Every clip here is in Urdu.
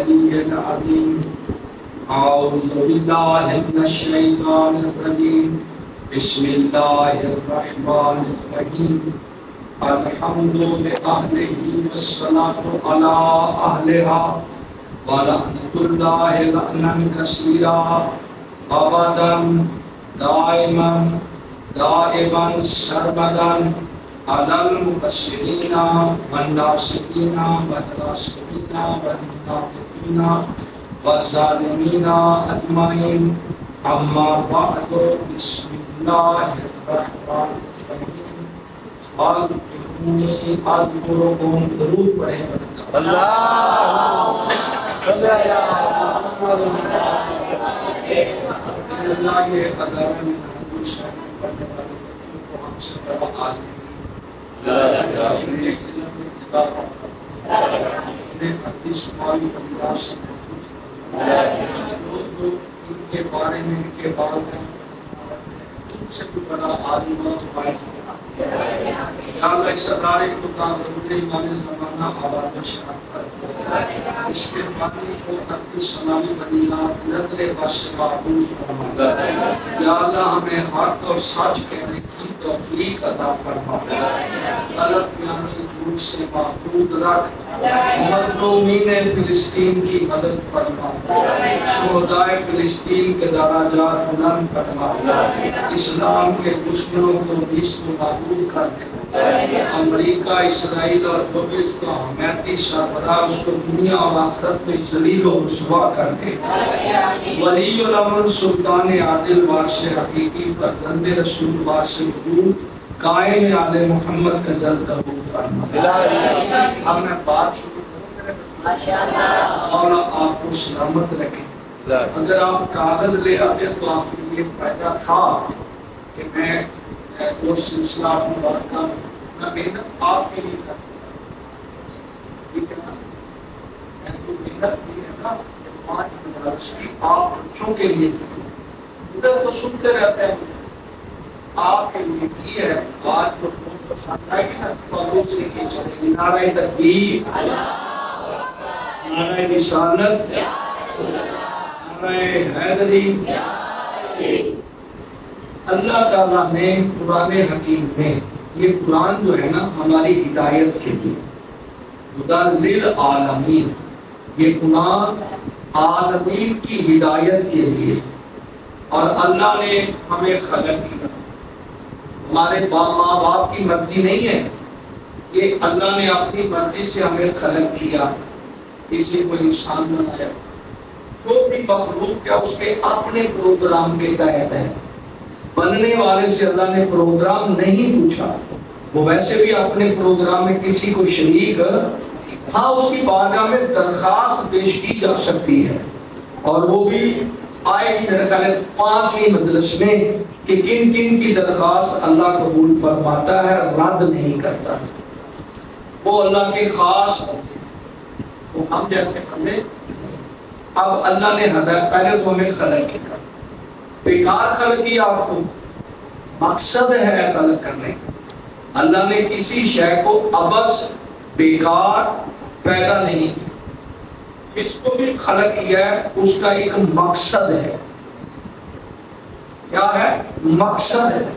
العلي العظيم أعوذ بالله من الشيطان الرجيم بسم الله الرحمن الرحيم الحمد لأهله والصلاة على أهلها ولعنة الله لعنا كثيرا أبدا دائما سرمدا على المبشرين والناصحين والراشدين والمنافقين والظالمين أجمعين أما بعد بسم الله الرحمن الرحيم اذكروني اذكركم ضرور پڑھیں اللهم صل على محمد اللہ یہ قدر من حدوث پڑھنے والے کو ہم سے بڑا عالم لا الہ الا اللہ نے حدیث مالی اللہ سے ان کے بارے میں ان کے بارے میں سے بھی بڑا عالم اور فائز یا اللہ اس ادارے کو تعظیم امام زمانہ آباد و شاد کر اس کے بانی کو اپنی سلامی بنیاد نظر بس سے محفوظ فرما یا اللہ ہمیں حق اور سچ کہنے کی توفیق عطا فرما غلط بیانی جھوٹ سے محفوظ رکھ مظلومین فلسطین کی مدد فرما شہدائے فلسطین کے درجات بلند فرما اسلام کے دشمنوں کو نیست و نابود کر دے امریکہ اسرائیل اور قبرص کا حمیتی سربراہ اس کو دنیا اور آخرت میں ذلیل و رسوا کر دے ولی الامر سلطان عادل وارث حقیقی فرزند رسول وارث وجود قائم آل محمد کا جلد ظہور فرما اب میں بات شروع کروں اور آپ کو سلامت رکھیں اگر آپ کاغذ لے آتے تو آپ کے لیے فائدہ تھا کہ میں وہ سلسلہ اپنی بات کا میں محنت آپ کے لیے کرتا ہوں ٹھیک ہے نا میں جو محنت کی ہے نا 5 مدارس کی آپ بچوں کے لیے کی ادھر تو سنتے رہتے ہیں آپ کے لیے کی ہے آج جو بہت پسند آئے گی نا تو دوسری کی چلے گی نعرہ تکبیر نعرہ رسالت نعرہ حیدری اللہ تعالیٰ نے قرآن حکیم میں یہ قرآن جو ہے نا ہماری ہدایت کے لیے ہدی للعالمین یہ قرآن عالمین کی ہدایت کے لیے اور اللہ نے ہمیں خلق کیا ہمارے ماں باپ کی مرضی نہیں ہے یہ اللہ نے اپنی مرضی سے ہمیں خلق کیا کسی کو انسان بنایا تو بھی مخلوق کیا اس کے اپنے پروگرام کے تحت ہے بننے والے سے اللہ نے پروگرام نہیں پوچھا وہ ویسے بھی اپنے پروگرام میں کسی کو شریک ہاں اس کی بارگاہ میں درخواست پیش کی جا سکتی ہے اور وہ بھی آئے گی میرے خیال 5ویں مجلس میں کہ کن کن کی درخواست اللہ قبول فرماتا ہے رد نہیں کرتا وہ اللہ کے خاص بندے وہ ہم جیسے بندے اب اللہ نے ہدایت پہلے تو ہمیں خلق کیا بیکار خلق کیا آپ کو مقصد ہے خلق کرنے اللہ نے کسی شے کو عبث بیکار پیدا نہیں کیا اس کو بھی خلق کیا ہے اس کا ایک مقصد ہے کیا ہے مقصد ہے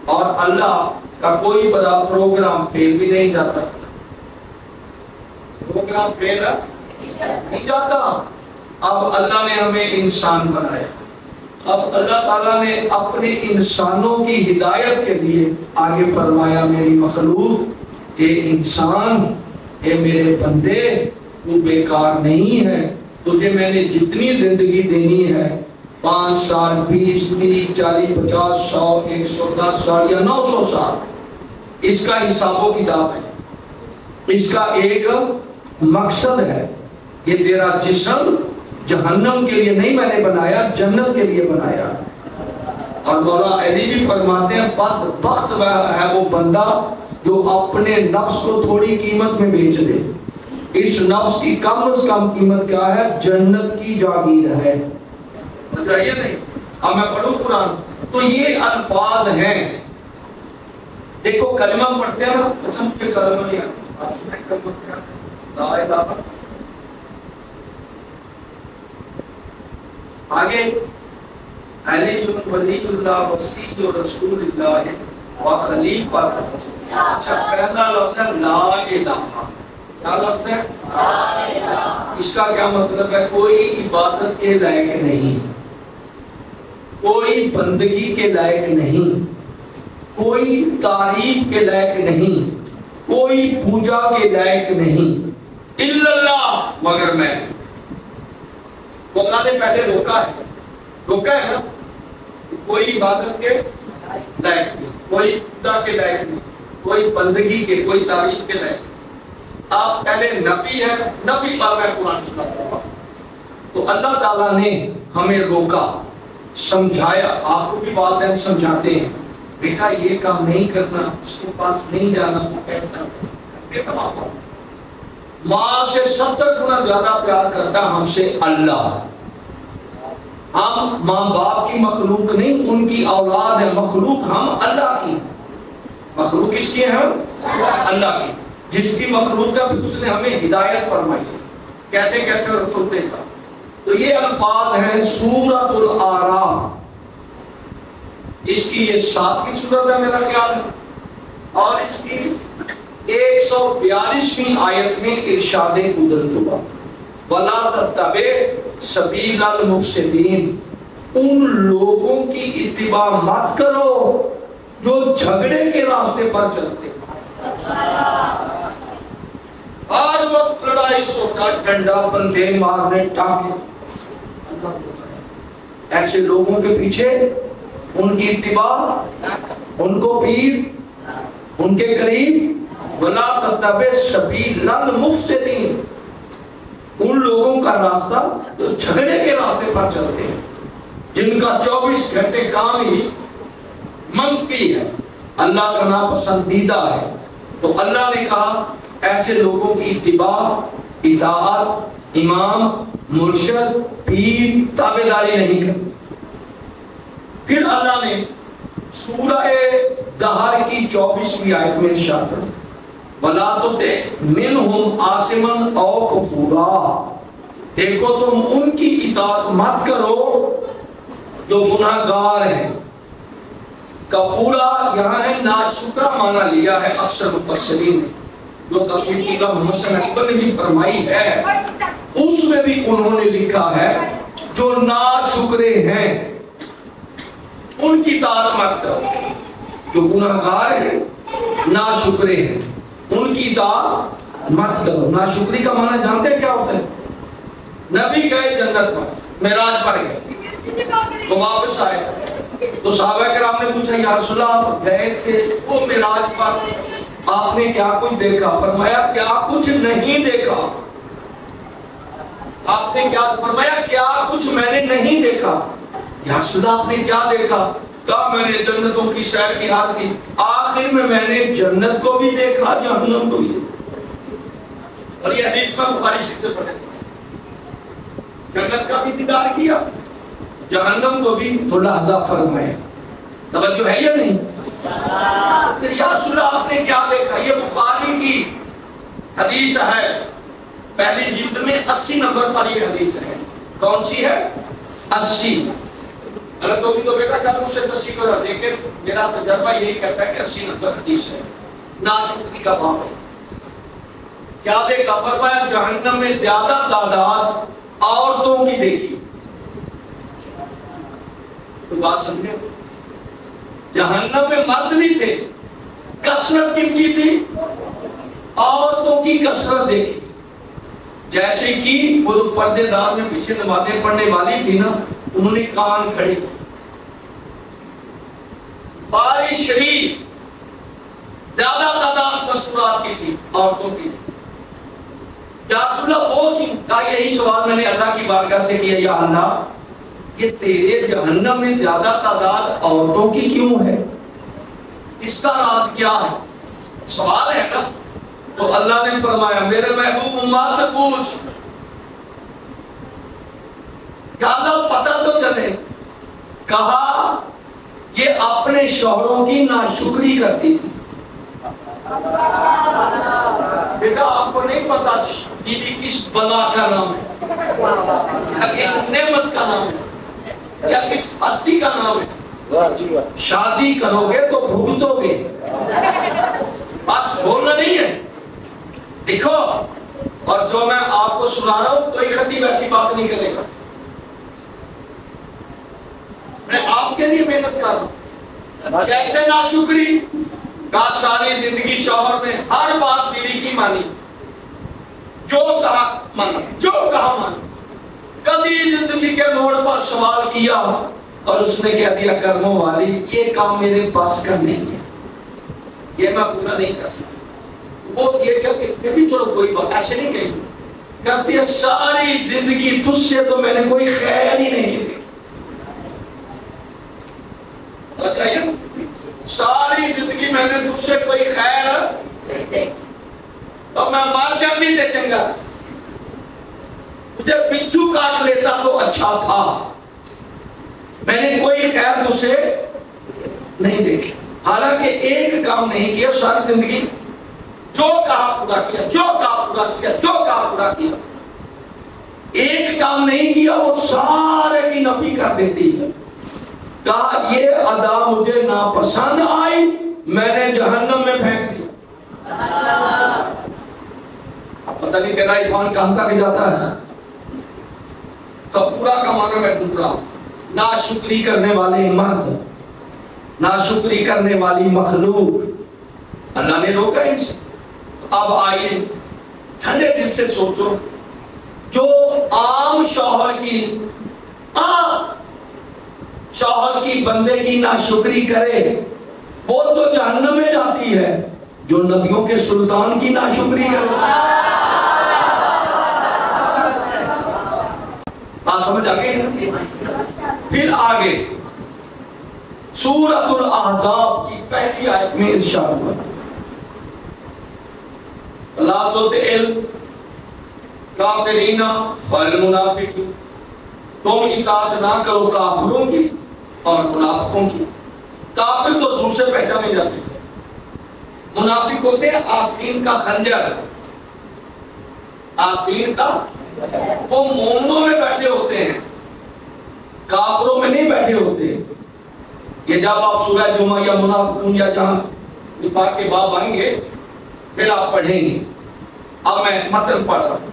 اور اللہ کا کوئی بڑا پروگرام فیل بھی نہیں جاتا پروگرام فیل نہیں جاتا اب اللہ نے ہمیں انسان بنایا اب اللہ تعالیٰ نے اپنے انسانوں کی ہدایت کے لیے آگے فرمایا میری مخلوق اے انسان اے میرے بندے تو بیکار نہیں ہے تجھے میں نے جتنی زندگی دینی ہے 5 سال 20 30 40 50 100 110 سال یا 900 سال اس کا حساب و کتاب ہے اس کا ایک مقصد ہے یہ تیرا جسم جہنم کے لیے نہیں میں نے بنایا جنت کے لیے بنایا اور مولا علی بھی فرماتے ہیں بدبخت ہے وہ بندہ جو اپنے نفس کو تھوڑی قیمت میں بیچ دے اس نفس کی کم از کم قیمت کیا ہے جنت کی جاگیر ہے بتائیے نہیں اب میں پڑھوں قرآن تو یہ الفاظ ہیں دیکھو کلمہ پڑھتے ہیں نا اچھا مجھے کلمہ نہیں آتا لا الہ آگے علی ولی اللہ وصی رسول اللہ و خلیفۃ. اچھا پہلا لفظ ہے لا الہ. کیا لفظ ہے؟ لا الہ. اس کا کیا مطلب ہے؟ کوئی عبادت کے لائق نہیں، کوئی بندگی کے لائق نہیں، کوئی تعریف کے لائق نہیں، کوئی پوجا کے لائق نہیں، الا اللہ، مگر میں. وہ اللہ نے پہلے روکا ہے نا، کوئی عبادت کے لائق نہیں، کوئی پوجا کے لائق نہیں، کوئی بندگی کے، کوئی تعریف کے لائق. آپ پہلے نفی ہے، نفی پر میں قرآن سناتا ہوں. تو اللہ تعالیٰ نے ہمیں روکا، سمجھایا. آپ کو بھی والدین سمجھاتے ہیں بیٹا یہ کام نہیں کرنا، اس کے پاس نہیں جانا، وہ کیسا ماں سے 70 گنا زیادہ پیار کرتا ہم سے اللہ. ہم ماں باپ کی مخلوق نہیں، ان کی اولاد ہے. مخلوق ہم اللہ کی. مخلوق کس کی ہے؟ اللہ کی. جس کی مخلوق ہے اس نے ہمیں ہدایت فرمائی ہے کیسے کیسے رسول دے گا. تو یہ الفاظ ہیں سورۃ الاعراف. اس کی یہ 7ویں سورت ہے میرا خیال ہے، اور اس کی 142ویں آیت میں ارشاد قدرت ہوا وَلَا تَتَّبِعْ سَبِيلَ الْمُفْسِدِينَ. ان لوگوں کی اتباع مت کرو جو جھگڑے کے راستے پر چلتے ہیں. ہر وقت لڑائی سوٹا ڈنڈا بندے مارنے ٹاکے. ایسے لوگوں کے پیچھے ان کی اتباع، ان کو پیر، ان کے قریب. وَلَا تَتَّبِعْ سَبِيلَ الْمُفْسِدِينَ. ان لوگوں کا راستہ جو جھگڑے کے راستے پر چلتے ہیں، جن کا 24 گھنٹے کام ہی منفی ہے، اللہ کا ناپسندیدہ ہے. تو اللہ نے کہا ایسے لوگوں کی اتباع، اطاعت، امام، مرشد، پیر، تابعداری نہیں کرتی. پھر اللہ نے سورہ دہر کی 24ویں آیت میں ارشاد فرمایا وَلَا تُطِعْ مِنْهُمْ عَاصِمًا أَوْ كَفُورًا. دیکھو تم ان کی اطاعت مت کرو جو گناہ گار ہیں. کفورا یہاں ہے ناشکرہ معنی لیا ہے اکثر مفسرین نے. جو تفسیر کی محمد حسن اکبر نے بھی فرمائی ہے اس میں بھی انہوں نے لکھا ہے جو ناشکرے ہیں ان کی اطاعت مت کرو. جو گناہ گار ہیں، ناشکرے ہیں، ان کی اطاعت مت کرو. ناشکری کا معنی جانتے کیا ہوتا ہے؟ نبی گئے جنت پر، معراج پر گئے تو واپس آئے تو صحابہ کرام نے پوچھا یا رسول اللہ آپ گئے تھے وہ معراج پر، آپ نے کیا کچھ دیکھا؟ فرمایا کیا کچھ نہیں دیکھا. آپ نے کیا فرمایا؟ کیا کچھ میں نے نہیں دیکھا. یا رسول اللہ آپ نے کیا دیکھا؟ کہا میں نے جنتوں کی سیر کی حال کی. آخر میں نے جنت کو بھی دیکھا، جہنم کو بھی دیکھا. اور یہ حدیث میں بخاری شریف سے پڑھے. جنت کا بھی دیدار کیا، جہنم کو بھی ملاحظہ فرمایا. توجہ ہے یا نہیں؟ پھر یا رسول اللہ آپ نے کیا دیکھا؟ یہ بخاری کی حدیث ہے، پہلی جلد میں 80 نمبر پر یہ حدیث ہے. کون سی ہے؟ 80. غلط ہوگی تو بیٹا کیا مجھ سے تصحیح کرو، لیکن میرا تجربہ یہی کہتا ہے کہ 80 نمبر حدیث ہے. ناشکری کا باب ہے. کیا دیکھا؟ فرمایا جہنم میں زیادہ تعداد عورتوں کی دیکھی. کوئی بات سمجھے؟ جہنم میں مرد بھی تھے، کثرت کن کی تھی؟ عورتوں کی کثرت دیکھی. جیسے کہ وہ پردے دار میں پیچھے نمازیں پڑھنے والی تھی نا، انہوں نے کان کھڑے کی. فارغ شریف زیادہ تعداد مستورات کی تھی، عورتوں کی تھی. یا رسول اللہ وہ کیوں؟ کہا یہی سوال میں نے اللہ کی بارگاہ سے کیا یا اللہ یہ تیرے جہنم میں زیادہ تعداد عورتوں کی کیوں ہے؟ اس کا راز کیا ہے؟ سوال ہے نا. تو اللہ نے فرمایا میرے محبوب امت سے پوچھ. یا اللہ پتہ تو چلے. کہا یہ اپنے شوہروں کی ناشکری کرتی تھی. بیٹا آپ کو نہیں پتا بی بی کس بلا کا نام ہے، کس نعمت کا نام ہے. یا کس ہستی کا نام ہے؟ شادی کرو گے تو بھگتو گے، بس بولنا نہیں ہے۔ دیکھو، اور جو میں آپ کو سنا رہا ہوں کوئی خطیب ایسی بات نہیں کرے گا، میں آپ کے لیے محنت کر رہا ہوں۔ کیسے ناشکری کا ساری زندگی شوہر نے ہر بات بیوی کی مانی، جو کہا مانی، جو کہا مانی، کبھی زندگی کے موڑ پر سوال کیا اور اس نے کہہ دیا کرموں والی یہ کام میرے پاس کا نہیں ہے، یہ میں پورا نہیں کر سکتا۔ وہ یہ کہ چلو کوئی بات، ایسے نہیں کہیں، کہتی ہے ساری زندگی تجھ سے تو میں نے کوئی خیر ہی نہیں دیکھی، ساری زندگی میں نے تجھ سے کوئی خیر نہیں دیکھی، تو میں مر جاندی تے چنگا سے، مجھے بچھو کاٹ لیتا تو اچھا تھا، میں نے کوئی خیر تجھ سے نہیں دیکھی۔ حالانکہ ایک کام نہیں کیا ساری زندگی، جو کہا پورا کیا، جو کہا پورا کیا، جو کہا پورا کیا، ایک کام نہیں کیا وہ سارے کی نفی کر دیتی ہے۔ کہا یہ ادا مجھے ناپسند آئی، میں نے جہنم میں پھینک دیا۔ اب پتہ نہیں تیرا ایمان کہاں تک جاتا ہے، تو پورا کا معنی میں پورا، ناشکری کرنے والے مرد، ناشکری کرنے والی مخلوق، اللہ نے روکا ان سے۔ اب آئیے ٹھنڈے دل سے سوچو، جو عام شوہر کی بندے کی ناشکری کرے وہ تو جہنم میں جاتی ہے، جو نبیوں کے سلطان کی ناشکری کرے، سمجھ آگے؟ پھر آگے سورۃ الاحزاب کی پہلی آیت میں ارشاد ہوا، لا تطع کافرین والمنافقین، تم اطاعت نہ کرو کافروں کی اور منافقوں کی۔ کافر تو دوسرے پہچانے جاتے ہیں، منافق ہوتے ہیں آستین کا خنجر، آستین کا، وہ مومنوں میں بیٹھے ہوتے ہیں، کافروں میں نہیں بیٹھے ہوتے۔ یہ جب آپ سورہ جمعہ یا منافقون یا جہاں نفاق کے باب آئیں گے پھر آپ پڑھیں گے۔ اب میں متن پڑھ رہا ہوں،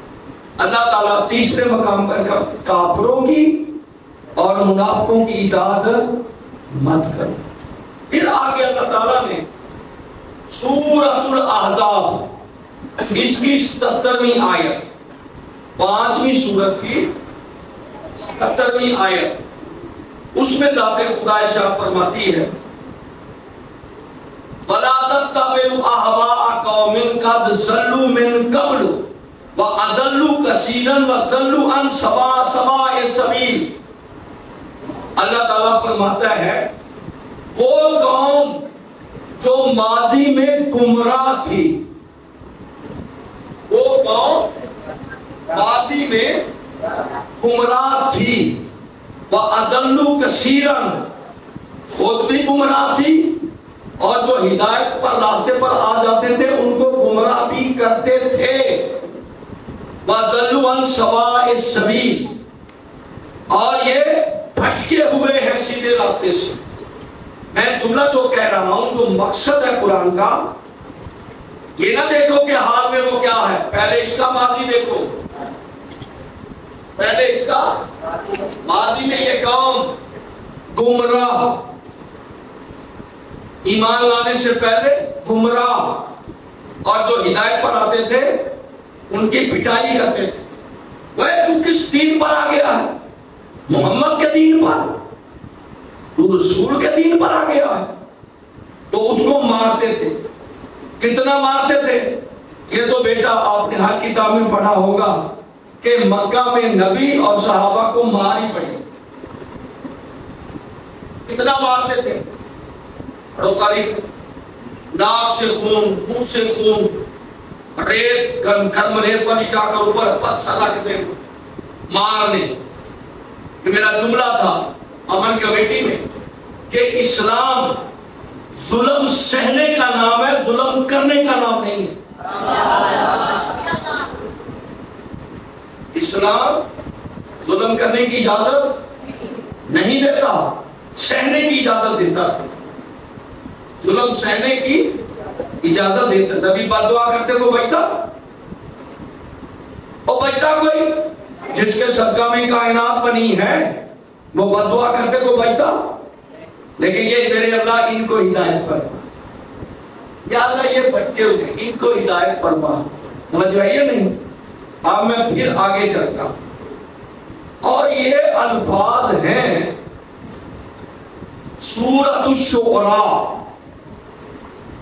اللہ تعالیٰ تیسرے مقام پر کافروں کی اور منافقوں کی اطاعت مت کرو۔ پھر آگے اللہ تعالیٰ نے سورۃ الاحزاب اس کی 77ویں آیت، 5ویں سورت کی 77ویں آیت، اس میں ذات خدا ارشاد فرماتی ہے وَلَا تَتَّبِعُوا أَهْوَاءَ قَوْمٍ قَدْ ضَلُّوا مِن قَبْلُ وَأَضَلُّوا كَثِيرًا وَضَلُّوا عَن سَوَاءِ السَّبِيلِ۔ اللہ تعالیٰ فرماتا ہے وہ قوم جو ماضی میں گمراہ تھی، وہ قوم ماضی میں گمراہ تھی، وَأَضَلُّوا كَثِيرًا، خود بھی گمراہ تھی اور جو ہدایت پر راستے پر آ جاتے تھے ان کو گمراہ بھی کرتے تھے، وَضَلُّوا عَن سَوَاءِ السَّبِيلِ، اور یہ بھٹکے ہوئے ہیں سیدھے راستے سے۔ میں جملہ جو کہہ رہا ہوں، جو مقصد ہے قرآن کا، یہ نہ دیکھو کہ حال میں وہ کیا ہے، پہلے اس کا ماضی دیکھو، پہلے اس کا ماضی میں یہ قوم گمراہ، ایمان لانے سے پہلے گمراہ، اور جو ہدایت پر آتے تھے ان کی پٹائی کرتے تھے۔ وہ تو کس دین پر آ گیا ہے؟ محمد کے دین پر، تو رسول کے دین پر آ گیا ہے، تو اس کو مارتے تھے۔ کتنا مارتے تھے؟ یہ تو بیٹا آپ نے ہر کتاب میں پڑھا ہوگا کہ مکہ میں نبی اور صحابہ کو مار ہی پڑی۔ کتنا مارتے تھے؟ پڑھو تاریخ، ناک سے خون، منہ سے خون، ریت گرم ریت پر لٹا کر اوپر پتھر رکھ دیں مارنے۔ یہ میرا جملہ تھا امن کمیٹی میں کہ اسلام ظلم سہنے کا نام ہے، ظلم کرنے کا نام نہیں ہے۔ اسلام ظلم کرنے کی اجازت نہیں دیتا، سہنے کی اجازت دیتا، ظلم سہنے کی اجازت دیتا۔ نبی بد دعا کرتے کو بچتا؟ اور بچتا کوئی؟ جس کے صدقہ میں کائنات بنی ہے وہ بد دعا کرتے کو بچتا؟ لیکن یہ میرے اللہ ان کو ہدایت فرما، یا اللہ یہ بھٹکے ہوئے ان کو ہدایت فرما۔ سمجھ آئیے نہیں؟ اب میں پھر آگے چلتا، اور یہ الفاظ ہیں سورۃ الشعراء،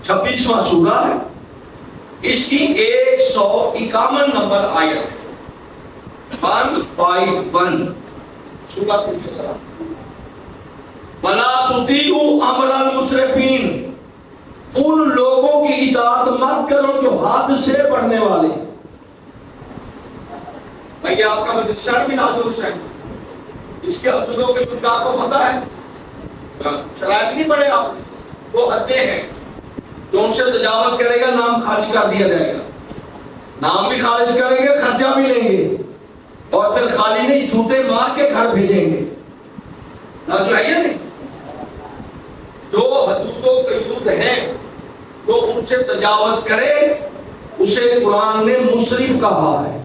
26واں سورہ ہے، اس کی 151 نمبر آیت ہے، 151 سورۃ الشعراء۔ وَلَا تُطِيعُوا أَمْرَ الْمُسْرِفِينَ، ان لوگوں کی اطاعت مت کرو جو حد سے بڑھنے والے۔ بھائی آپ کا مدرسہ بھی نازل حسین، اس کے حدودوں کے کچھ آپ کو پتا ہے؟ شرائط نہیں پڑے آپ نے، وہ حدیں ہیں، جو ان سے تجاوز کرے گا نام خارج کر دیا جائے گا، نام بھی خارج کریں گے، خرچہ بھی لیں گے، اور پھر خالی نہیں جھوٹے مار کے گھر بھیجیں گے۔ نہ جو ہے نہیں، جو حدود و قیود ہیں جو ان سے تجاوز کرے اسے قرآن نے مسرف کہا ہے۔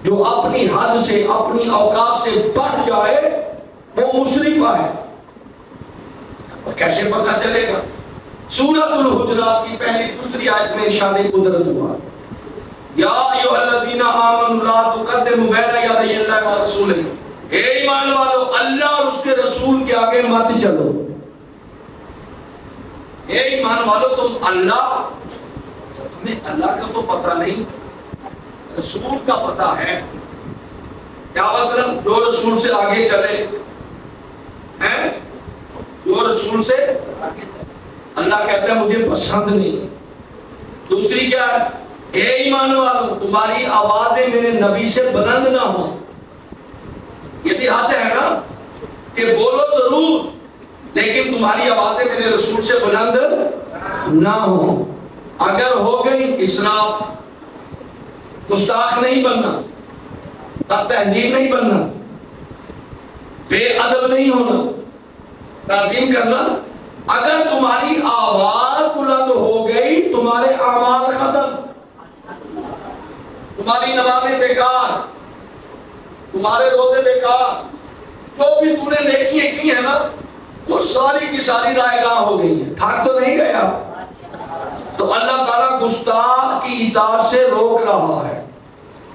جو اپنی حد سے اپنی اوقات سے بڑھ جائے وہ مسرف ہے۔ کیسے پتہ چلے گا؟ سورۃ الحجرات کی پہلی دوسری آیت میں ارشاد قدرت ہوا، یا ایھا الذین آمنوا لا تقدموا بین یدی اللہ ورسولہ، اے ایمان والو اللہ اور اس کے رسول کے آگے مت چلو۔ اے ایمان والو تم اللہ، تمہیں اللہ کا تو پتہ نہیں، رسول کا پتہ ہے۔ کیا مطلب؟ جو رسول سے آگے چلے ہیں، جو رسول سے اللہ کہتا ہے مجھے پسند نہیں۔ دوسری کیا ہے؟ اے ایمان والو تمہاری آوازیں میرے نبی سے بلند نہ ہوں۔ یہ بھی حد ہے نا کہ بولو ضرور لیکن تمہاری آوازیں میرے رسول سے بلند نہ ہوں۔ اگر ہو گئی اسراف، گستاخ نہیں بننا، تہذیب نہیں بننا، بے ادب نہیں ہونا، تعظیم کرنا۔ اگر تمہاری آواز بلند ہو گئی تمہارے اعمال ختم، تمہاری نمازیں بیکار، تمہارے روزے بیکار، جو بھی تم نے نیکیاں کی ہیں نا وہ ساری کی ساری رائے گاہ ہو گئی ہیں۔ تھک تو نہیں گیا؟ تو اللہ تعالیٰ گستاخ کی اطاعت سے روک رہا ہے۔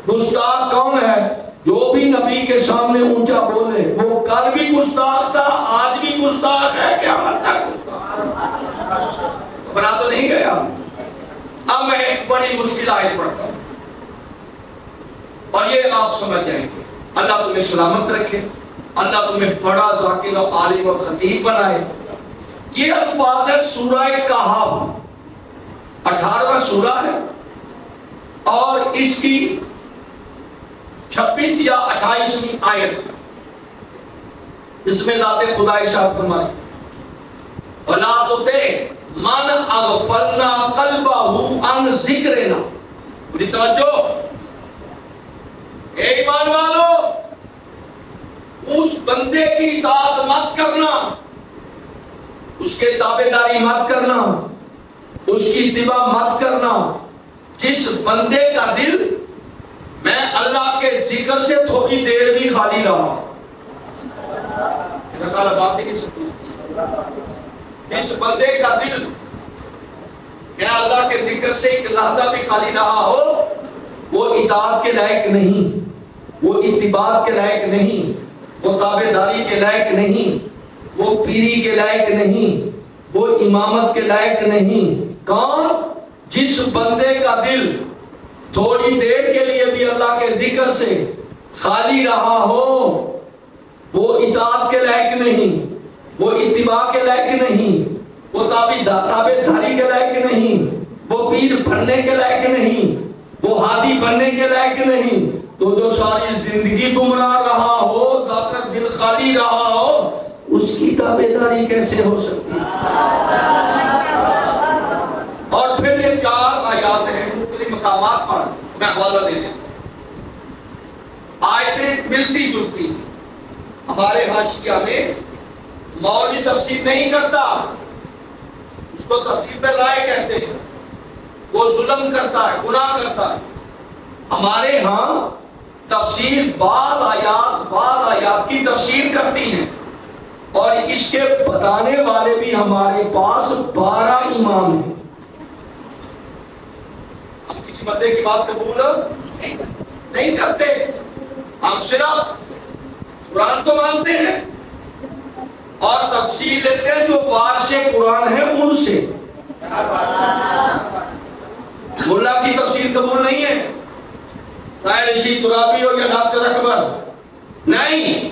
گستاخ کون ہے؟ جو بھی نبی کے سامنے اونچا بولے، وہ کل بھی گستاخ تھا، آج بھی گستاخ ہے، قیامت تک گھبرا تو نہیں گیا۔ اب میں ایک بڑی مشکل آیت پڑھتا ہوں اور یہ آپ سمجھ جائیں گے۔ اللہ تمہیں سلامت رکھے، اللہ تمہیں بڑا ذاکر و عالم اور خطیب بنائے۔ یہ الفاظ ہے سورہ کہف، 18واں سورہ ہے، اور اس کی 26 یا 28ویں آیت ہے۔ اس میں ذات خدا ارشاد فرمائے، وَلَا تُطِعْ مَنْ أَغْفَلْنَا قَلْبَهُ عَنْ ذِكْرِنَا۔ پوری توجہ، اے ایمان والو اس بندے کی اطاعت مت کرنا، اس کے تابعداری مت کرنا، اس کی اتباع مت کرنا جس بندے کا دل میں اللہ کے ذکر سے تھوڑی دیر بھی خالی رہا۔ بات ہی نہیں سکتی۔ جس بندے کا دل میں اللہ کے ذکر سے ایک لحظہ بھی خالی رہا ہو وہ اطاعت کے لائق نہیں، وہ اتباع کے لائق نہیں، وہ تابعداری کے لائق نہیں، وہ پیری کے لائق نہیں، وہ امامت کے لائق نہیں۔ کون؟ جس بندے کا دل تھوڑی دیر کے لیے بھی اللہ کے ذکر سے خالی رہا ہو وہ اطاعت کے لائق نہیں، وہ اتباع کے لائق نہیں، وہ تابعداری کے لائق نہیں، وہ پیر بننے کے لائق نہیں، وہ ہادی بننے کے لائق نہیں۔ تو جو ساری زندگی گمراہ رہا ہو، ذاکر دل خالی رہا ہو، اس کی تابعداری کیسے ہو سکتی؟ اور پھر یہ 4 آیات ہیں مختلف مقامات پر، میں حوالہ دے دیں۔ آیتیں ملتی جلتی ہیں، ہمارے ہاں شیعہ میں مولوی تفسیر نہیں کرتا، اس کو تفسیر پہ رائے کہتے ہیں، وہ ظلم کرتا ہے، گناہ کرتا ہے۔ ہمارے ہاں تفسیر بعض آیات کی تفسیر کرتی ہیں، اور اس کے بتانے والے بھی ہمارے پاس 12 امام ہیں۔ ہم کسی بندے کی بات قبول نہیں کرتے، ہم صرف قرآن کو مانتے ہیں اور تفسیر لیتے ہیں جو وارث قرآن ہے ان سے۔ ملا کی تفسیر قبول نہیں ہے، چاہے رشی ترابی ہو یا ڈاکٹر اکبر، نہیں،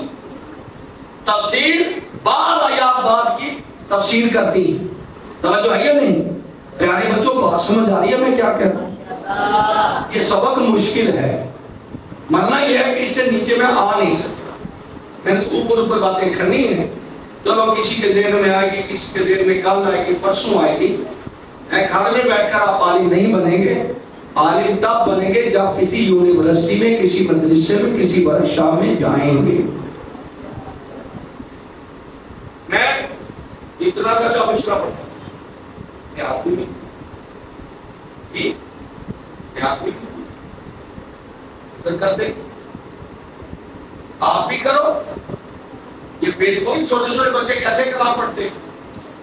تفسیر بعض آیات بعد کی تفسیر کرتی ہے۔ توجہ ہے یا نہیں؟ پیارے بچوں، بات سمجھ آ رہی ہے میں کیا کہہ رہا ہوں؟ یہ سبق مشکل ہے، مرنا یہ ہے کہ اس سے نیچے میں آ نہیں سکتا، میں نے اوپر باتیں کرنی ہیں، چلو کسی کے ذہن میں آئے گی، کسی کے ذہن میں کل آئے گی، پرسوں آئے گی۔ گھر میں بیٹھ کر آپ عالم نہیں بنیں گے، عالم تب بنیں گے جب کسی یونیورسٹی میں، کسی مدرسے میں، کسی ورکشاپ میں جائیں گے۔ میں اتنا کا جو مشورہ پڑھتا ہوں، میں آپ بھی کرتے، آپ بھی کرو۔ یہ فیس بک چھوٹے چھوٹے بچے کیسے کلام پڑھتے،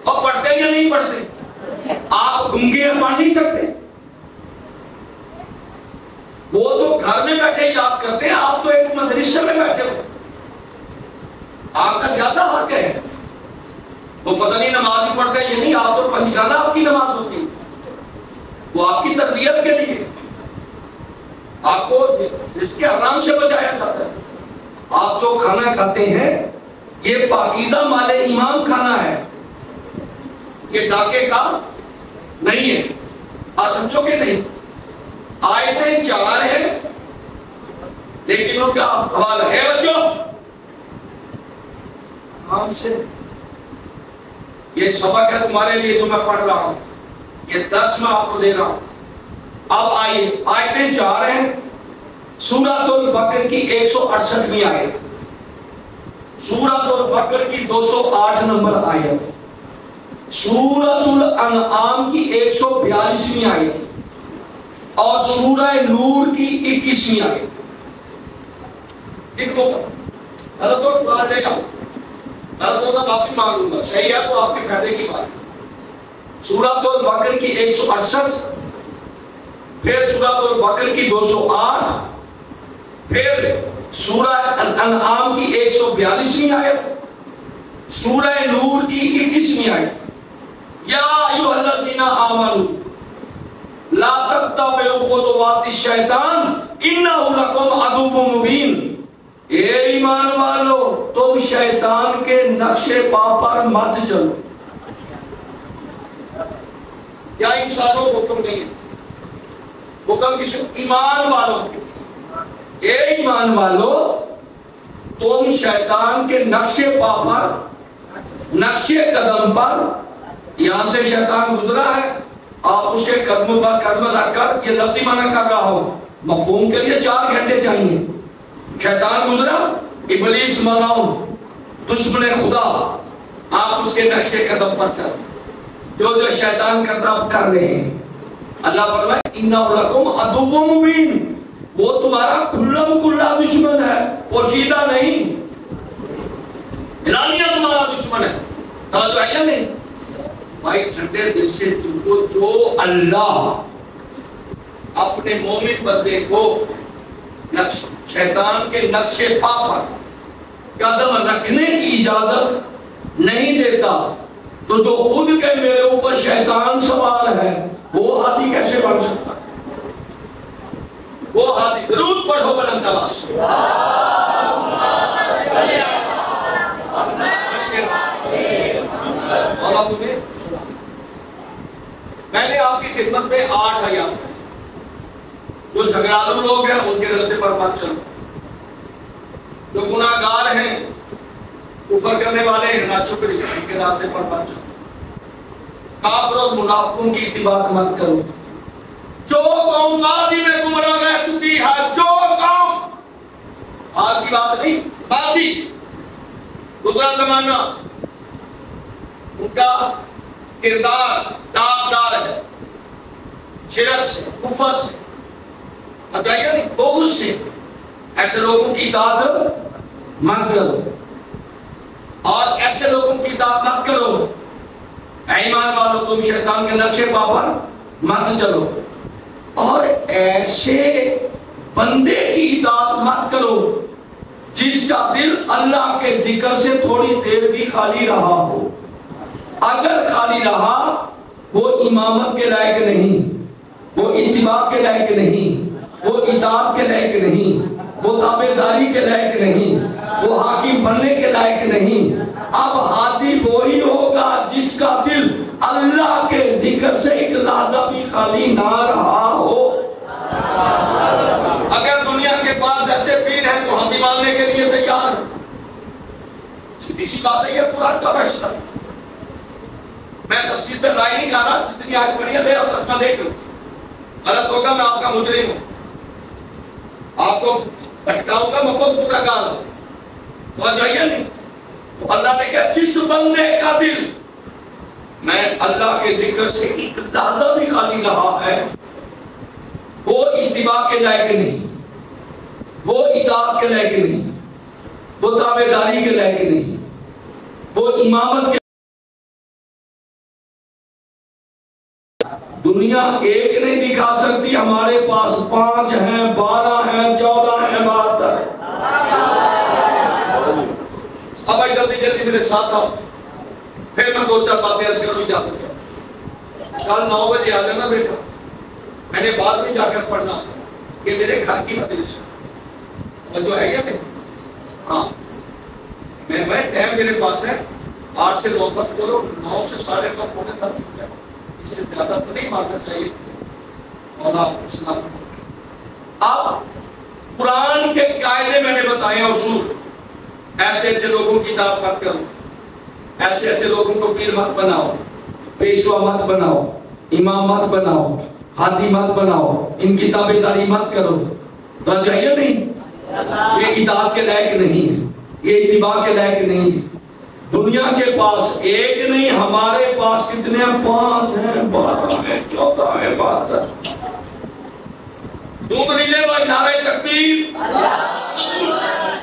اور پڑھتے یا نہیں پڑھتے؟ آپ گنگے پڑھ نہیں سکتے، وہ تو گھر میں بیٹھے یاد کرتے ہیں، آپ تو ایک مدرسے میں بیٹھے ہو، آپ کا زیادہ حق ہے۔ وہ پتہ نہیں نماز ہی پڑھتے ہیں یہ نہیں، آپ تو پنجگانہ آپ کی نماز ہوتی ہے، وہ آپ کی تربیت کے لیے، آپ کو اس کے حرام سے بچایا جاتا ہے۔ آپ جو کھانا کھاتے ہیں یہ پاکیزہ مال امام کھانا ہے، یہ ڈاکے کا نہیں ہے، آپ سمجھو کہ نہیں؟ آیتیں 4 ہیں لیکن ان کا حوالہ ہے بچوں عام سے۔ یہ سبق ہے تمہارے لیے جو میں پڑھ رہا ہوں، یہ درس میں آپ کو دے رہا ہوں۔ اب آئیے، آیتیں 4 ہیں، سورۃ البقرہ کی 168ویں آیت، سورۃ البقرہ کی 208 نمبر آیت، سورۃ الانعام کی 142ویں آیت، اور سورہ نور کی 21ویں آیت۔ لکھو، غلط ہو تو لے جاؤ، غلط ہو تو معافی مانگ لوں گا، صحیح ہے تو آپ کے فائدے کی بات ہے۔ سورۃ البقرہ کی 168، پھر سورۃ البقرہ کی 208، پھر سورہ انعام کی 142ویں آیت، سورہ نور کی 21ویں آیت۔ یا ایھا الذین آمنوا لا تتبعوا خطوات الشیطان انہ لکم عدو مبین۔ اے ایمان والو، تم شیطان کے نقش پا پر مت چلو۔ یا انسانوں کو حکم نہیں ہے، حکم کسی ایمان والوں، اے ایمان والو تم شیطان کے نقش پا پر، نقش قدم پر، یہاں سے شیطان گزرا ہے، آپ اس کے قدم پر قدم رکھ کر، یہ لفظی معنی کر رہا ہوں، مفہوم کے لیے 4 گھنٹے چاہیے۔ شیطان گزرا، ابلیس ملعون، دشمن خدا، آپ اس کے نقش قدم پر چل، جو شیطان کرتا آپ کر رہے ہیں۔ اللہ فرمائے انہ لکم عدو مبین، وہ تمہارا کھلم کھلا دشمن ہے، پوشیدہ نہیں، اعلانیہ تمہارا دشمن ہے۔ توجہ ہے یا نہیں؟ بھائی ٹھنڈے دل سے تم کو، جو اللہ اپنے مومن بندے کو شیطان کے نقش پا پر قدم رکھنے کی اجازت نہیں دیتا، تو جو خود کے میرے اوپر شیطان سوار ہے وہ ہادی کیسے بن سکتا؟ وہ ہادی، درود پڑھو بلند آواز سے۔ اور تمہیں میں نے آپ کی خدمت میں 8 آیات، جو جھگڑالو لوگ ہیں ان کے راستے پر مت چلو، جو گناہگار ہیں، کفر کرنے والے ہیں، ناشکری ان کے راستے پر مت چلو، کافر اور منافقوں کی اتباع مت کرو۔ جو قوم ماضی میں گمراہ رہ چکی ہے، جو قوم آج کی بات نہیں، ماضی دوسرا زمانہ ان کا کردار داغدار ہے، شرک سے، کفر سے، بغض سے. ایسے لوگوں کی اطاعت مت کرو، اور ایسے لوگوں کی اطاعت مت کرو. اے ایمان والو تم شیطان کے نقشے پر مت چلو، اور ایسے بندے کی اطاعت مت کرو جس کا دل اللہ کے ذکر سے تھوڑی دیر بھی خالی رہا ہو. اگر خالی رہا وہ امامت کے لائق نہیں، وہ اتباع کے لائق نہیں، وہ اطاعت کے لائق نہیں، وہ تابعداری کے لائق نہیں، وہ حاکم بننے کے لائق نہیں. اب ہادی وہی ہوگا جس کا دل اللہ کے ذکر سے ایک لحظہ بھی خالی نہ رہا ہو. اگر دنیا کے پاس ایسے پیر ہیں تو ہم ماننے کے لیے تیار ہیں. سیدھی سی بات ہے، یہ قرآن کا فیصلہ. میں تفسیر پہ رائے نہیں کہا رہا، جتنی آیت پڑھی ہے اب تک میں دیکھ لوں، غلط ہوگا میں آپ کا مجرم ہوں، آپ کو بھٹکاؤں گا، میں خود گنہگار ہوں. توجہ ہے نہیں؟ تو اللہ نے کہا جس بندے کا دل میں اللہ کے ذکر سے ایک لحظہ بھی خالی رہا ہے وہ اتباع کے لائق نہیں، وہ اطاعت کے لائق نہیں، وہ تابعداری کے لائق نہیں، وہ امامت کے. دنیا ایک نہیں دکھا سکتی، ہمارے پاس 5 ہیں، 12 ہیں، 14 ہیں، 72 ہیں. اب آئی جلدی جلدی میرے ساتھ آؤ، پھر میں 2-4 باتیں عرض کروں جا سکتا. کل 9 بجے آ جانا بیٹا، میں نے بعد میں جا کر پڑھنا کہ میرے گھر کی مدرسہ اور جو ہے یہ ہاں میں ٹائم میرے پاس ہے 8 سے 9 تک. چلو 9 سے 9:30 پونے 10 ہے، اس سے زیادہ تو نہیں ماننا چاہیے. مولا اسلام اب قرآن کے قاعدے میں نے بتائے اصول. ایسے ایسے لوگوں کی اطاعت مت کرو، ایسے ایسے لوگوں کو پیر مت بناؤ، پیشوا مت بناؤ، امام مت بناؤ، ہاتھی مت بناؤ، ان کی تابعداری مت کرو. بات جائیے نہیں، یہ اطاعت کے لائق نہیں ہے، یہ اتباع کے لائق نہیں ہے. دنیا کے پاس ایک نہیں، ہمارے پاس کتنے ہیں؟ 5 ہیں، 12 ہیں، 14 ہیں، 72. دودھ نیلے وہ نعرہ تکبیر،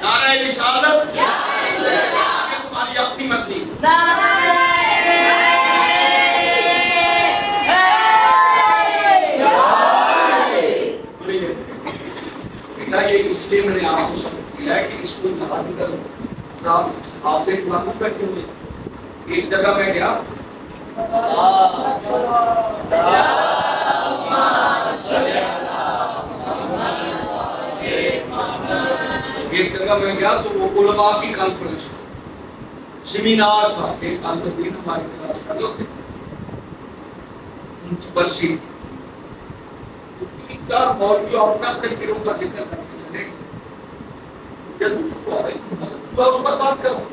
نعرہ رسالت، تمہاری اپنی مرضی. یہ اس لیے میں نے آپ کو سبق دیا ہے کہ اس کو نہ کرو. آپ سے قرآن بیٹھے ہوئے ایک جگہ میں گیا، ایک جگہ میں گیا تو وہ علماء کی کانفرنس تھا، سیمینار تھا. ایک عالم ہماری کلاس کا جو تھے ان کی برسی مولوی اپنا اپنے پیروں کا ذکر کر کے چلے تو اس پر بات کروں.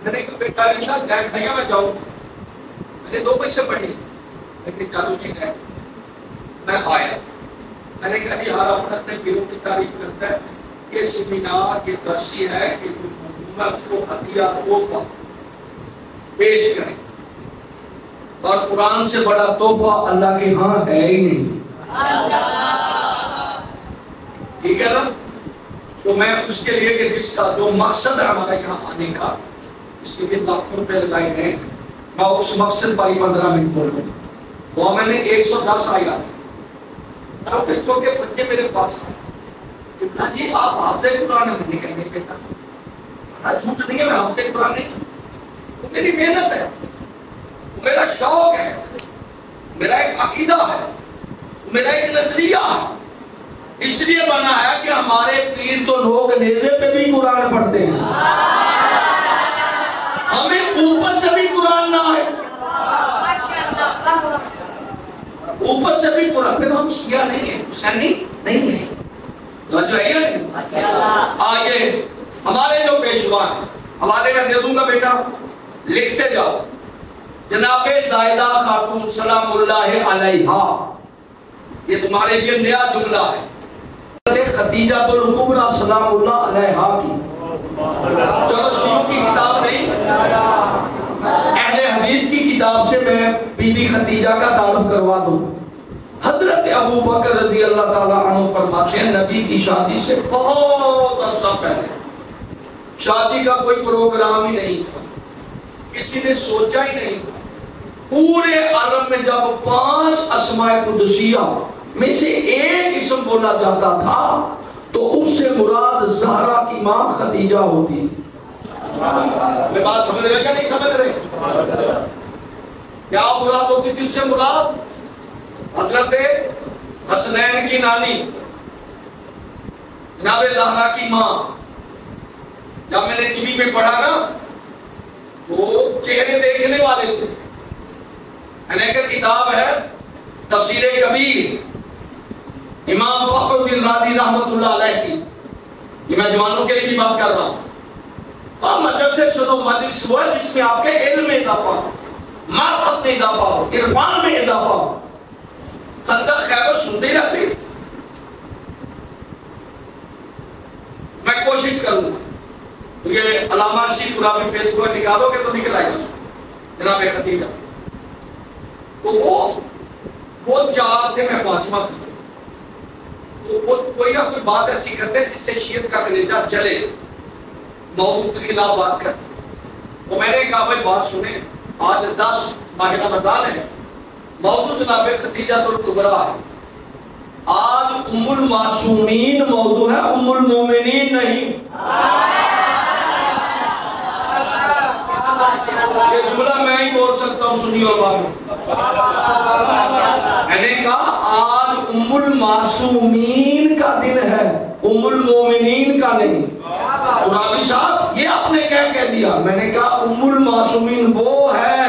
میں نے کہا بیٹا انشاءاللہ جائے کھائیا میں جاؤں. میں نے 2 پیسے پڑھی لیکن چالو جی گئے. میں آیا، میں نے کہا جی ہر اپنے اپنے پیروں کی تعریف کرتا ہے. یہ سیمینار یہ درسی ہے کہ حکومت کو ہدیہ تحفہ پیش کریں، اور قرآن سے بڑا تحفہ اللہ کے ہاں ہے ہی نہیں. ٹھیک ہے نا؟ تو میں اس کے لیے کہ جس کا جو مقصد ہے ہمارے یہاں آنے کا، اس کے لیے لاکھوں روپے لگائے گئے ہیں، میں اس مقصد پر 15 منٹ بولوں. وہ میں نے 110 آیا، چھوٹے چھوٹے بچے میرے پاس آئے کہ جی آپ حافظ قرآن میں نہیں کہیں گے. بیٹا جھوٹ نہیں ہے، میں حافظ قرآن نہیں، وہ میری محنت ہے، وہ میرا شوق ہے، میرا ایک عقیدہ ہے، میرا ایک نظریہ ہے. اس لیے بنا ہے کہ ہمارے پیر تو لوگ نیزے پہ بھی قرآن پڑھتے ہیں، ہمیں اوپر سے بھی قرآن نہ آئے، اوپر سے بھی قرآن. پھر ہم شیعہ نہیں ہیں، حسینی نہیں ہیں. جو ہے نہیں آئیے ہمارے جو پیشوا ہیں حوالے میں دے دوں گا بیٹا، لکھتے جاؤ. جناب زائدہ خاتون سلام اللہ علیہا، یہ تمہارے لیے نیا جملہ ہے. خدیجہ الکبریٰ سلام اللہ علیہا کی چلو شیعوں کی کتاب نہیں، اہل حدیث کی کتاب سے میں بی بی خدیجہ کا تعارف کروا دوں۔ حضرت ابو بکر رضی اللہ تعالیٰ عنہ فرماتے ہیں نبی کی شادی سے بہت عرصہ پہلے شادی کا کوئی پروگرام ہی نہیں تھا، کسی نے سوچا ہی نہیں تھا۔ پورے عرب میں جب 5 اسماء قدسیہ میں سے ایک اسم بولا جاتا تھا تو اس سے مراد زہرا کی ماں خدیجہ ہوتی تھی۔ میں بات سمجھ رہے کیا نہیں سمجھ رہے؟ کیا مراد ہوتی تھی اس سے؟ مراد حضرت حسنین کی نانی جناب زہرا کی ماں۔ جب میں نے ٹی وی میں پڑھا نا وہ چہرے دیکھنے والے تھے۔ ایک کتاب ہے تفسیر کبیر امام فخر الدین رازی رحمت اللہ علیہ کی، یہ میں جوانوں کے لیے بھی بات کر رہا ہوں۔ اور مدرسے سنو، مدرس وہ ہے جس میں آپ کے علم میں اضافہ ہو، معرفت میں اضافہ ہو، عرفان میں اضافہ ہو۔ خندق خیبر سنتے رہتے، میں کوشش کروں گا کیونکہ علامہ رشید قرآن فیس بک نکالو گے تو نکل آئے گا جناب خدیجہ۔ تو وہ 4 تھے، میں 5واں تھا۔ وہ کوئی نہ کوئی بات ایسی کرتے ہیں جس سے شیعت کا کلیجہ جلے، موضوع کے خلاف بات کرتے۔ وہ میں نے کہا بھائی بات سنیں، آج 10 ماہ رمضان ہے، موضوع جناب خدیجہ الکبریٰ ہے۔ آج ام المعصومین موضوع ہے، ام المومنین نہیں۔ یہ جملہ میں ہی بول سکتا ہوں سنی اور بات میں نے کہا آج ام المعصومین کا دن ہے، ام المومنین کا نہیں۔ قرآن صاحب یہ آپ نے کہہ دیا؟ میں نے کہا ام المعصومین وہ ہے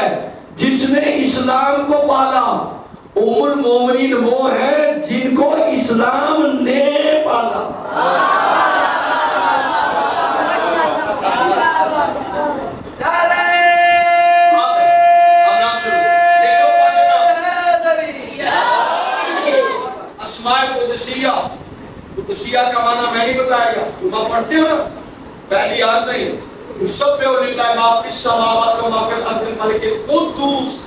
جس نے اسلام کو پالا، ام المومنین وہ ہے جن کو اسلام نے پالا۔ قدسیہ کا معنی میں نہیں بتایا گا، تم پڑھتے ہو نا، پہلی یاد نہیں۔ سبح للہ ما فی السماوات و ما فی الارض الملک القدوس،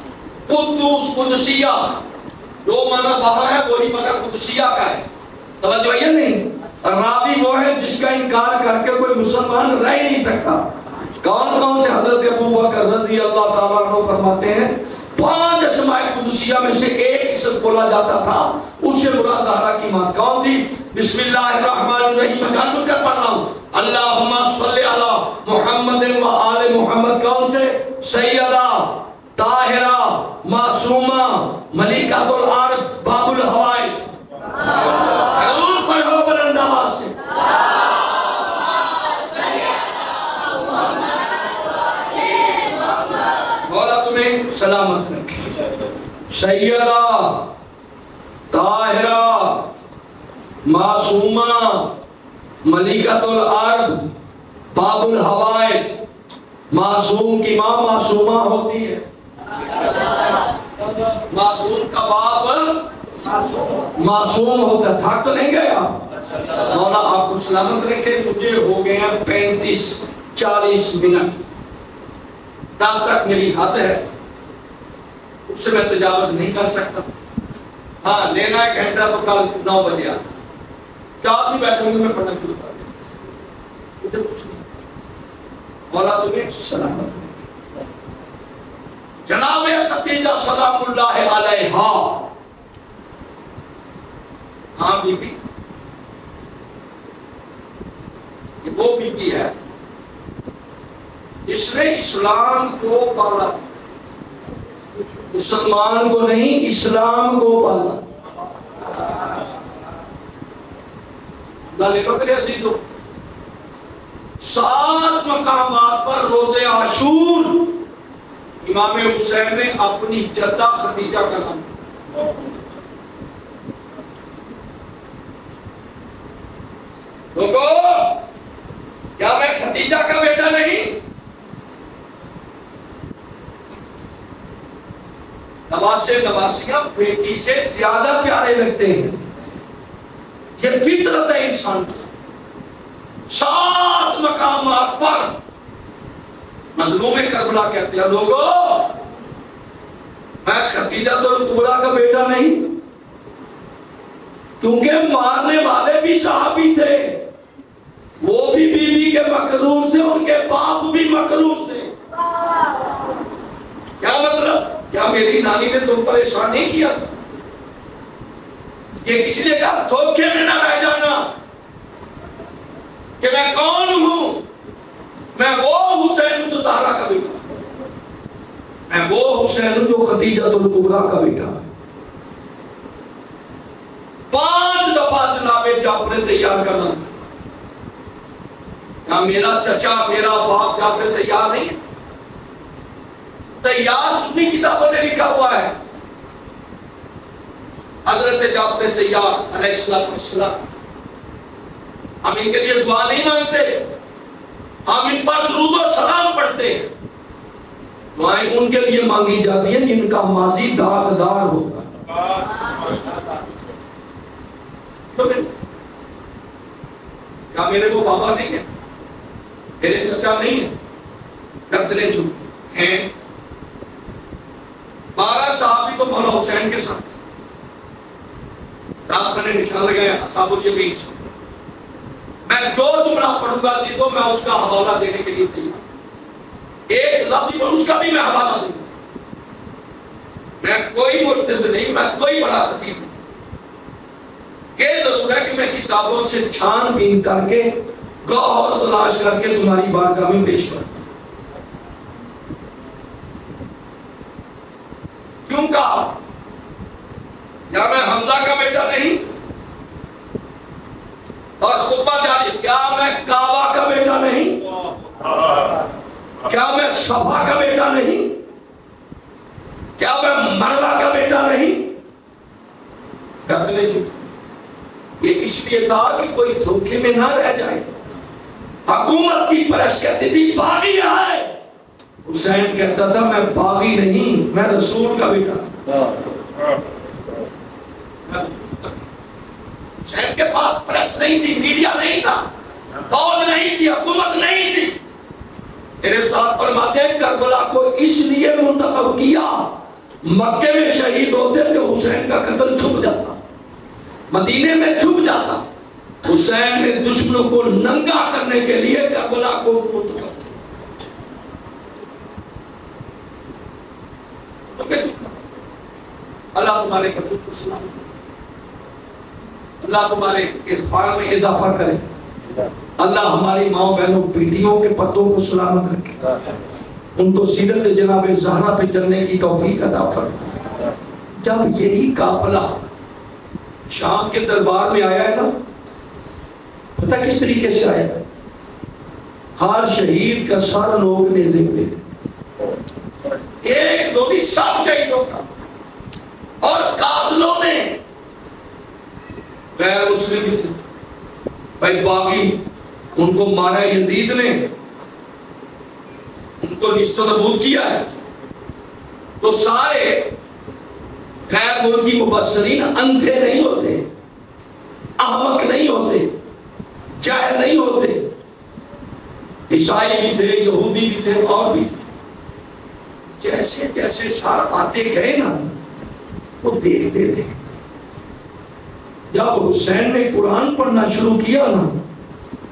قدوس قدسیہ، 2 معنی وہاں ہے، وہی معنی قدسیہ کا ہے۔ توجہ ہے نہیں؟ راوی وہ ہے جس کا انکار کر کے کوئی مسلمان رہ ہی نہیں سکتا۔ کون سے؟ حضرت ابو بکر رضی اللہ تعالیٰ عنہ فرماتے ہیں 5 اسماء قدسیہ میں سے ایک اسم بولا جاتا تھا، اس سے مراد زہرا کی ماں کون تھی؟ بسم اللہ الرحمن الرحیم، میں جان بوجھ کر پڑھ رہا ہوں، اللہم صلی علی محمد و آل محمد۔ کون سے؟ سیدہ، طاہرہ، معصومہ، ملکۃ العرب، باب الحوائج۔ ضرور پڑھو بلند آواز سے۔ مولا تمہیں سلامت رکھے۔ سیدہ، طاہرہ، معصومہ، ملکۃ العرب، باب الحوائج۔ معصوم کی ماں معصومہ ہوتی ہے، معصوم کا باپ معصوم ہوتا ہے۔ تھک تو نہیں گیا؟ مولا آپ کو سلامت رکھے۔ مجھے ہو گئے 35-40 منٹ، 10 تک میری حد ہے، اس سے میں تجاوز نہیں کر سکتا۔ ہاں لینا 1 گھنٹہ تو کل 9 بجے آتا، 4 بھی بیٹھوں گے میں پڑھنا شروع کر دیں، ادھر کچھ نہیں۔ مولا تمہیں سلامت رکھے۔ جناب خدیجہ سلام اللہ علیہا، ہاں بی بی، یہ وہ بی بی ہے اس نے اسلام کو پالا، مسلمان کو نہیں، اسلام کو پالا۔ اللہ لے لو میرے عزیزو، 7 مقامات پر روز عاشور امام حسین نے اپنی جدہ خدیجہ کا نام لوگو، کیا میں خدیجہ کا بیٹا نہیں؟ نواسے نواسیاں بیٹی سے زیادہ پیارے لگتے ہیں، یہ فطرت ہے انسان کی۔ 7 مقامات اکبر مظلوم کربلا کہتے ہیں لوگوں میں ختیجہ الکبریٰ کا بیٹا نہیں، کیونکہ مارنے والے بھی صحابی تھے، وہ بھی بیوی کے مقروض تھے، ان کے باپ بھی مقروض تھے۔ کیا مطلب؟ کیا میری نانی نے تم پریشان نہیں کیا تھا؟ یہ کسی نے کہا دھوکے میں نہ رہ جانا کہ میں کون ہوں، میں وہ حسین جو زہرا کا بیٹا، میں وہ حسین جو ختیجہ الکبریٰ کا بیٹا۔ 5 دفعہ جناب جعفر تیار کرنا، کیا میرا چچا میرا باپ جعفر تیار نہیں؟ تیار سنی کتابوں نے لکھا ہوا ہے حضرت جعفر تیار علیہ السلام۔ ہم ان کے لیے دعا نہیں مانگتے، ہم ان پر درود و سلام پڑھتے ہیں۔ دعائیں ان کے لیے مانگی جاتی ہیں جن کا ماضی داغدار ہوتا ہے۔ کیا میرے کو بابا نہیں ہے، میرے چچا نہیں ہے، گردنیں جھک ہیں؟ 12 صحابی تو مولا حسین کے ساتھ رات میں نے نشان لگایا اصحاب الیمین سے۔ میں جو جملہ پڑھوں گا جی تو میں اس کا حوالہ دینے کے لیے تیار، ایک لفظ پر اس کا بھی میں حوالہ دوں گا۔ میں کوئی مرتد نہیں، میں کوئی بڑا خطیب نہیں، یہ ضرور ہے کہ میں کتابوں سے چھان بین کر کے گوہر تلاش کر کے تمہاری بارگاہ میں پیش کروں۔ کیوں کہا؟ یا میں حمزہ کا بیٹا نہیں؟ اور خطبہ جاری، کیا میں کعبہ کا بیٹا نہیں؟ کیا میں صفا کا بیٹا نہیں؟ کیا میں مروا کا بیٹا نہیں؟ گردنیں جھکی۔ یہ اس لیے تھا کہ کوئی دھوکے میں نہ رہ جائے۔ حکومت کی پریس کہتی تھی باغی ہے، حسین کہتا تھا میں باغی نہیں، میں رسول کا بیٹا۔ حسین کے پاس پریس نہیں تھی، میڈیا نہیں تھا، فوج نہیں تھی، حکومت نہیں تھی۔ میرے استاد فرماتے ہیں کربلا کو اس لیے منتخب کیا، مکے میں شہید ہوتے تو حسین کا قتل چھپ جاتا، مدینے میں چھپ جاتا۔ حسین نے دشمنوں کو ننگا کرنے کے لیے کربلا کو منتخب کیا۔ اللہ تمہارے قتل کو سلام، اللہ تمہارے عرفان میں اضافہ کرے، اللہ ہماری ماں بہنوں بیٹیوں کے پتوں کو سلامت رکھے، ان کو سیرت جناب زہرا پہ چلنے کی توفیق عطا فرمائے۔ جب یہی قافلہ شام کے دربار میں آیا ہے نا، پتہ کس طریقے سے آیا؟ ہر شہید کا سر لوگ نیزے پہ، ایک دو بھی سب شہیدوں کا، اور قاتلوں نے غیر مسلم بھی تھے بھائی باغی، ان کو مارا یزید نے، ان کو نیست و نابود کیا ہے۔ تو سارے غیر ملکی مبصرین اندھے نہیں ہوتے، احمق نہیں ہوتے، جاہل نہیں ہوتے، عیسائی بھی تھے، یہودی بھی تھے، اور بھی تھے۔ جیسے جیسے سارا آتے گئے نا وہ دیکھتے تھے۔ جب حسین نے قرآن پڑھنا شروع کیا نا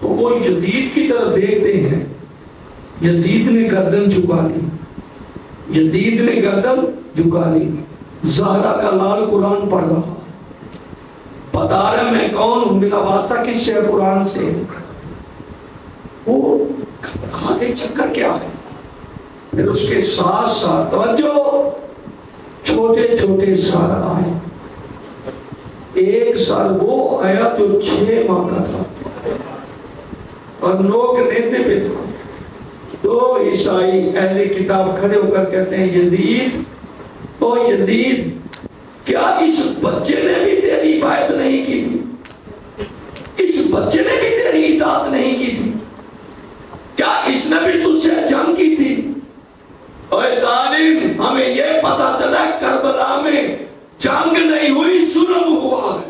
تو وہ یزید کی طرف دیکھتے ہیں، یزید نے گردن جھکا لی، یزید نے گردن جھکا لی، زہرا کا لال قرآن پڑھ رہا، بتا رہا میں کون ہوں، میرا واسطہ کس سے؟ قرآن سے۔ وہ گھبرانے چکر کیا ہے؟ پھر اس کے ساتھ ساتھ توجہ، چھوٹے چھوٹے سر آئے۔ ایک سر وہ آیا جو 6 ماہ کا تھا اور نوک نیزے پہ تھا۔ 2 عیسائی اہل کتاب کھڑے ہو کر کہتے ہیں یزید، او یزید، کیا اس بچے نے بھی تیری بیعت نہیں کی تھی؟ اس بچے نے بھی تیری اطاعت نہیں کی تھی؟ کیا اس نے بھی تجھ سے جنگ کی تھی؟ اے ظالم، ہمیں یہ پتا چلا کربلا میں جنگ نہیں ہوئی، ظلم ہوا ہے۔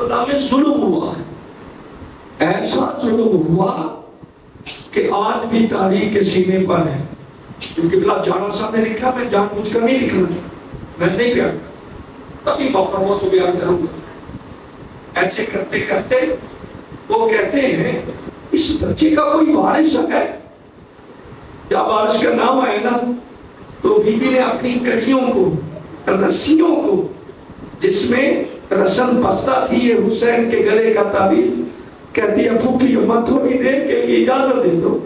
کربلا میں ظلم ہوا ہے، ایسا ظلم ہوا کہ آج بھی تاریخ کے سینے پر ہے. کیونکہ بلا جانا صاحب نے لکھا، میں جان بوجھ کر نہیں لکھنا، میں نہیں بیان کرتا، کبھی موقع ہوا تو بیان کروں گا. ایسے کرتے کرتے وہ کہتے ہیں اس بچے کا کوئی وارث ہے. جب وارث کا نام آئے نا تو بی بی نے اپنی کڑیوں کو، رسیوں کو، جس میں رسن بستہ تھی یہ حسین کے گلے کا تعویذ، کہتی ہے پھوپھی اماں تھوڑی دیر کے لیے اجازت دے دو،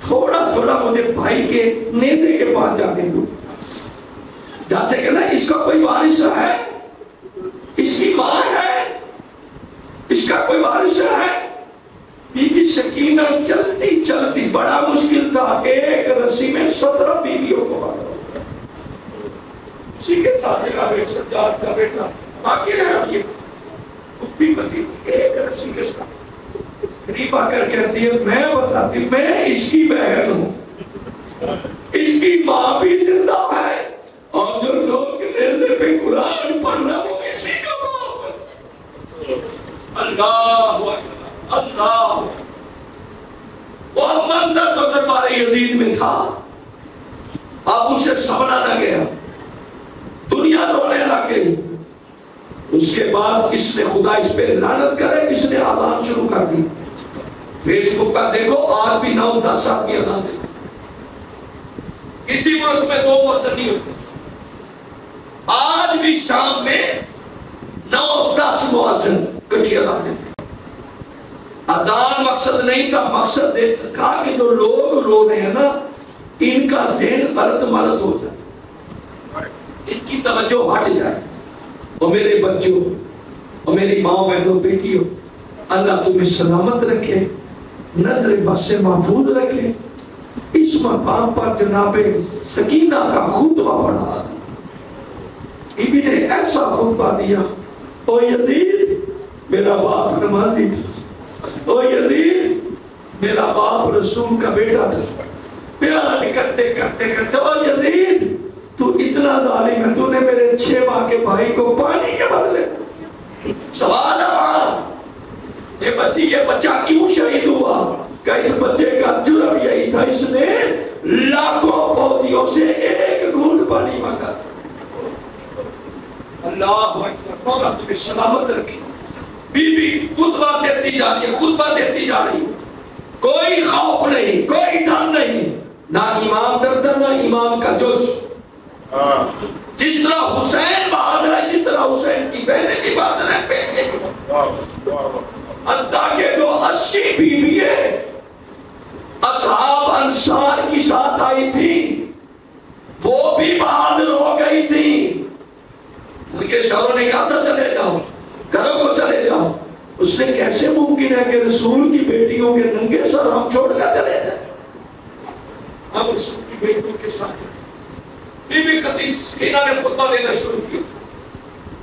تھوڑا تھوڑا مجھے بھائی کے نیزے کے پاس جانے دو. جیسے کہ نا اس کا کوئی وارث ہے، اس کی ماں ہے، اس کا کوئی وارث ہے. بی بی سکینہ چلتی چلتی، بڑا مشکل تھا، ایک رسی میں 17 بیویوں کو باندھا. اسی کے ساتھ ایک سجاد کا بیٹا باقی رہا. یہ پھوپھی پتی ایک رسی کے ساتھ قریب آ کر کہتی ہے میں بتاتی ہوں، میں اس کی بہن ہوں، اس کی ماں بھی زندہ ہے، اور جو لوگ نیزے پہ قرآن پڑھ رہا وہ اسی کا باپ ہے. اللہ اکبر، اللہ. وہ منظر تو دربار یزید میں تھا، اب اسے سنبھلا نہ گیا، دنیا رونے لگ گئی. اس کے بعد اس نے خدا اس پہ لعنت کرے، اس نے اذان شروع کر دی. فیس بک پر دیکھو آج بھی 9-10 سال کی اذان دیتے. کسی ملک میں 2 مؤذن نہیں ہوتے، آج بھی شام میں 9-10 مؤذن کٹھی اذان دیتے. اذان مقصد نہیں تھا، مقصد تھا کہ جو لوگ رو رہے ہیں نا ان کا ذہن غلط ملت ہو جائے، ان کی توجہ ہٹ جائے. اور میرے بچوں اور میری ماں بہنوں بیٹیوں، اللہ تمہیں سلامت رکھے، نظر بس سے محفوظ رکھے. اس مقام پر جناب سکینہ کا خطبہ پڑھا، بی بی نے ایسا خطبہ دیا. او یزید میرا باپ نمازی تھا، او یزید میرا باپ رسول کا بیٹا تھا. بیان کرتے کرتے کرتے او یزید تو اتنا ظالم ہے، تو نے میرے 6 ماہ کے بھائی کو پانی کے بدلے. سوال ہے وہاں یہ بچہ کیوں شہید ہوا؟ کہ اس بچے کا جرم یہی تھا، اس نے لاکھوں فوجیوں سے ایک گھونٹ پانی مانگا تھا. اللہ اکبر، مولا تمہیں سلامت رکھے. بی بی خطبہ دیتی جا رہی ہے، خطبہ دیتی جا رہی ہے، کوئی خوف نہیں، کوئی ڈر نہیں، نہ امام ڈرتا نہ امام کا جز. جس طرح حسین بہادر ہے اسی طرح حسین کی بہنیں بھی بہادر ہیں، بیٹے بھی. حتیٰ کہ جو 80 بیوییں اصحاب انصار کی ساتھ آئی تھی وہ بھی بہادر ہو گئی تھی. ان کے شوہر نے کہا تھا چلے جاؤ، گھروں کو چلے جاؤ. اس نے کیسے ممکن ہے کہ رسول کی بیٹیوں کے ننگے سر ہم چھوڑ کر چلے جائیں؟ اب رسول کی بیٹیوں کے ساتھ بی بی سکینہ نے خطبہ دینا شروع کیا.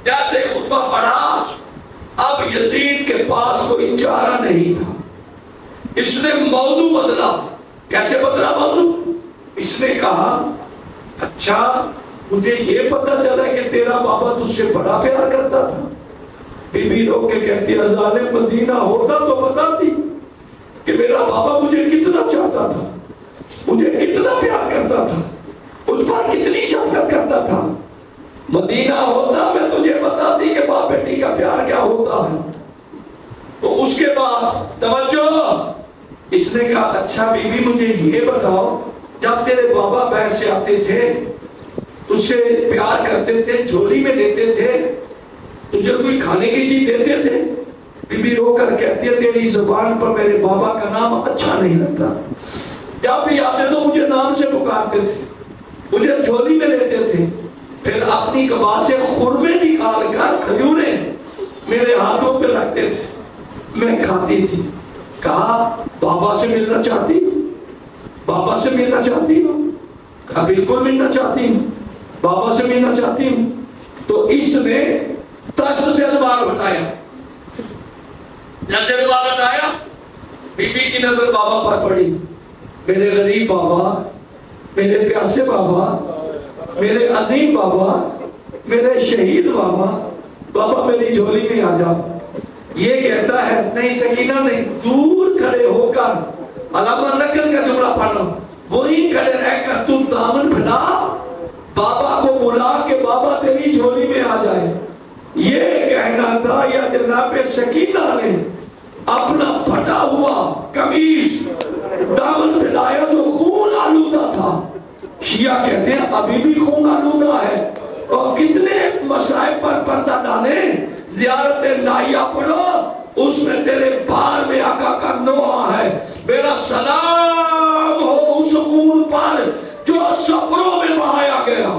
جیسے خطبہ پڑھا، اب یزید کے پاس کوئی چارہ نہیں تھا. اس نے موضوع بدلا. کیسے بدلا موضوع؟ اس نے کہا اچھا مجھے یہ پتہ چلا کہ تیرا بابا تجھ سے بڑا پیار کرتا تھا. بی بی رو کے کہتی اذان مدینہ ہوتا تو بتاتی کہ میرا بابا مجھے کتنا چاہتا تھا، مجھے کتنا پیار کرتا تھا، اس پر کتنی شفقت کرتا تھا. مدینہ ہوتا میں تجھے بتاتی کہ باپ بیٹی کا پیار کیا ہوتا ہے. تو اس کے بعد توجہ، اس نے کہا اچھا بی بی مجھے یہ بتاؤ، جب تیرے بابا بہر سے آتے تھے تجھ سے پیار کرتے تھے، جھولی میں لیتے تھے، تجھے کوئی کھانے کی چیز دیتے تھے؟ بی بی رو کر کہتی ہے تیری زبان پر میرے بابا کا نام اچھا نہیں لگتا. جب بھی آتے تو مجھے نام سے پکارتے تھے، مجھے جھولی میں لیتے تھے، پھر اپنی کباس سے خرمے نکال کر کھجوریں میرے ہاتھوں پہ رکھتے تھے، میں کھاتی تھی. کہا بابا سے ملنا چاہتی ہوں؟ بابا سے ملنا چاہتی ہوں؟ کہا بالکل ملنا چاہتی ہوں، بابا سے ملنا چاہتی ہوں. تو اس نے تشت سے روال ہٹایا. جیسے روال ہٹایا بی بی کی نظر بابا پر پڑی. میرے غریب بابا، میرے پیاسے بابا، میرے عظیم بابا، میرے شہید بابا، بابا میری جھولی میں آ جاؤ. یہ کہتا ہے نہیں سکینہ نہیں، دور کھڑے ہو کر علامہ نقل کا جملہ پڑھنا، وہیں کھڑے رہ کر تو دامن پھیلا، بابا کو بلا کے بابا تیری جھولی میں آ جائے۔ یہ کہنا تھا یا جناب سکینہ نے اپنا پھٹا ہوا قمیص دامن پھیلایا جو خون آلودہ تھا۔ شیعہ کہتے ہیں ابھی بھی خون آلودہ ہے، اور کتنے مسائب پر پردہ ڈالیں، زیارت نائیہ پڑھو، اس میں تیرے بار میں آقا کا نوحہ ہے، میرا سلام ہو اس خون پر جو سفروں میں بہایا گیا،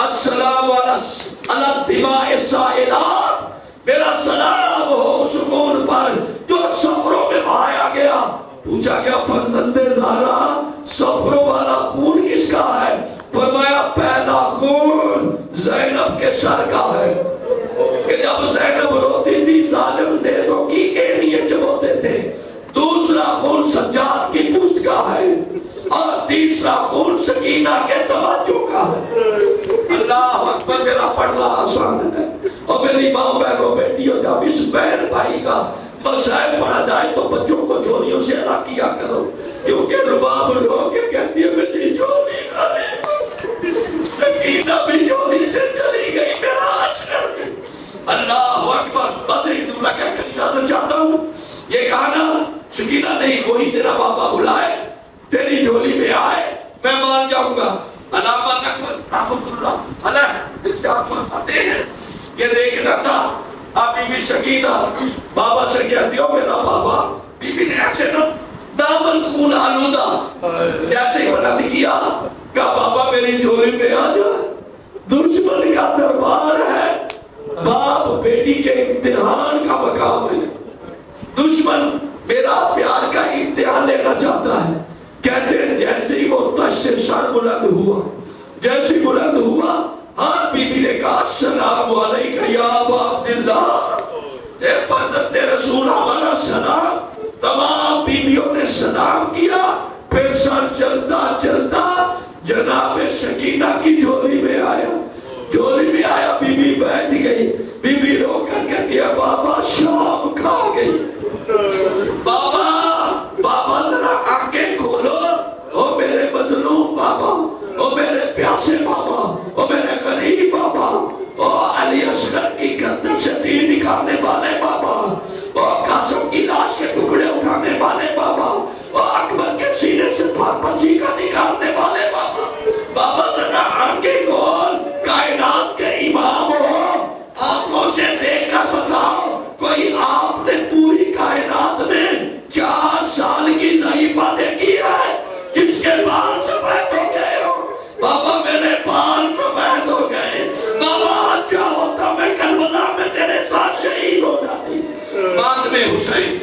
السلام علی الدماء السائلات، میرا سلام ہو اس خون پر جو سفروں میں بہایا گیا۔ پوچھا کیا فرزند زہرا سفروں والا خون کس کا ہے؟ فرمایا پہلا خون زینب کے سر کا ہے، کہ جب زینب روتی تھی ظالم نیزوں کی اینیاں چبوتے تھے۔ دوسرا خون سجاد کی پشت کا ہے، اور تیسرا خون سکینہ کے توجہ کا ہے۔ اللہ اکبر، میرا پڑھنا آسان ہے، اور میری ماں بہنوں بیٹیوں جب اس بہن بھائی کا مسائل پڑھا جائے تو بچوں کو جھولیوں سے ادا کیا کرو، کیونکہ رباب رو کے کہتی ہے میری جھولی خالی، سکینہ بھی جھولی سے چلی گئی میرا عسکر میں۔ اللہ اکبر، بس ایک جملہ کہہ کر اجازت چاہتا ہوں، یہ کہنا سکینہ نہیں، وہی تیرا بابا بلائے، تیری جھولی میں آئے، میں مان جاؤں گا۔ علامہ نقل رحمۃ اللہ علیہ ارشاد فرماتے ہیں یہ دیکھنا تھا، آپ بی بی سکینہ بابا سے کہتی ہو میرا بابا، بی بی نے ایسے نا دامن خون آلودہ جیسے ہی بلند کیا، کہا بابا میری جھولی میں آ جا، دشمن کا دربار ہے، باپ بیٹی کے امتحان کا مقام ہے، دشمن میرا پیار کا امتحان لینا چاہتا ہے۔ کہتے ہیں جیسے ہی وہ تش سے سر بلند ہوا، جیسے بلند ہوا، ہاں بی بی نے کہا السلام علیکہ یا ابا عبداللہ، اے فرزند رسول ہمارا سلام۔ تمام بیویوں نے سلام کیا، پھر سر چلتا چلتا جناب سکینہ کی جھولی میں آیا، جھولی میں آیا، بی بی بیٹھ گئی، بی بی رو کر کہتی ہے بابا شام کھا گئی۔ بابا بابا ذرا آنکھیں کھولو، او میرے مظلوم بابا، او میرے پیاسے بابا، او میرے غریب بابا، او علی اصغر کی گردن سے تیر نکالنے والے بابا، او قاسم کی لاش کے ٹکڑے اٹھانے والے بابا، او اکبر کے سینے سے پھاپسی کا نکالنے والے بابا، بابا ذرا آنکھیں کھول، کائنات کے امام ہو، آنکھوں سے دیکھ کر بتاؤ کوئی آپ نے پوری کائنات میں 4 سال کی ضعیفہ دیکھی ہے جس کے بال سفید ہو گئے ہو؟ بابا میرے بال سفید ہو گئے، بابا اچھا ہوتا میں کربلا میں تیرے ساتھ شہید ہو جاتی۔ بعد میں حسین